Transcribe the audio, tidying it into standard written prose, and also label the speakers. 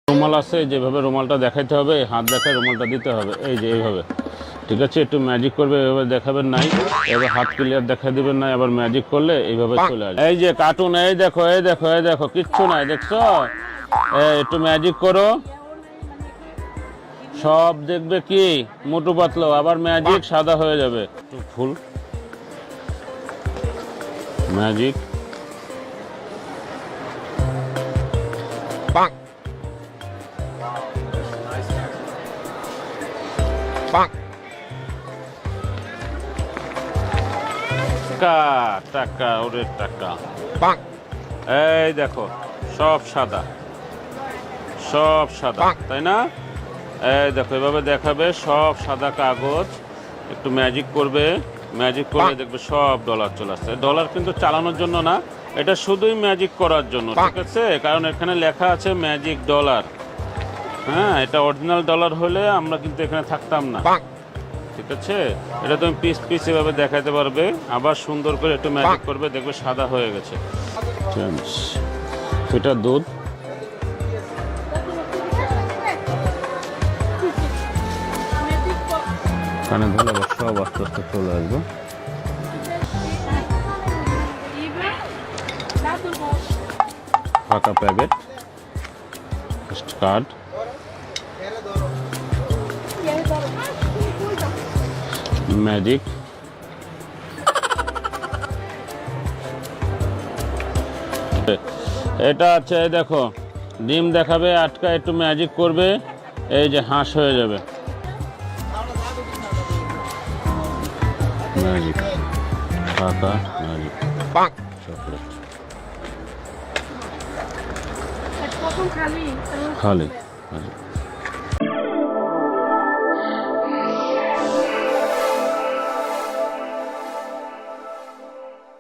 Speaker 1: রুমাল আছে, যেভাবে রুমালটা দেখাইতে হবে, হাত দেখায় রুমালটা দিতে হবে, এই যে এইভাবে। ঠিক আছে, একটু ম্যাজিক করবে, এভাবে দেখাবেন নাই, এবার হাত ক্লিয়ার দেখা দিবেন নাই, আবার ম্যাজিক করলে এইভাবে চলে আসবে। এই যে কার্টুন, এই দেখো এই দেখো এই দেখো, কিচ্ছু নাই, দেখছো? একটু ম্যাজিক করো, সব দেখবে কি মোটু পাতলো, আবার ম্যাজিক সাদা হয়ে যাবে। ফুল ম্যাজিক, টাকা টাকা ওরে টাকা। এই দেখো সব সাদা, সব সাদা, তাই না? এই দেখো এভাবে দেখাবে, সব সাদা কাগজ, একটু ম্যাজিক করবে, ম্যাজিক করলে দেখবে সব ডলার চলে আসছে। ডলার কিন্তু চালানোর জন্য না, এটা শুধুই ম্যাজিক করার জন্য, ঠিক আছে? কারণ এখানে লেখা আছে ম্যাজিক ডলার। হ্যাঁ, এটা অরিজিনাল ডলার হলে আমরা কিন্তু এখানে থাকতাম না, ঠিক আছে? এটা তুমি পিস পিস এভাবে দেখাতে পারবে, আবার সুন্দর করে একটু ম্যাজিক করবে, দেখবে সাদা হয়ে গেছে। এটা দুধ, কানে ধরে সব আস্তে আস্তে চলে আসবে। ফাঁকা প্যাকেট, কার্ড, ম্যাজিক, এটা আছে দেখো, ডিম দেখাবে, আটকা একটু ম্যাজিক করবে, এই যে হাঁস হয়ে যাবে। ম্যাজিক, ফাঁকা ম্যাজিক, চকলেট, খালি ম্যাজিক।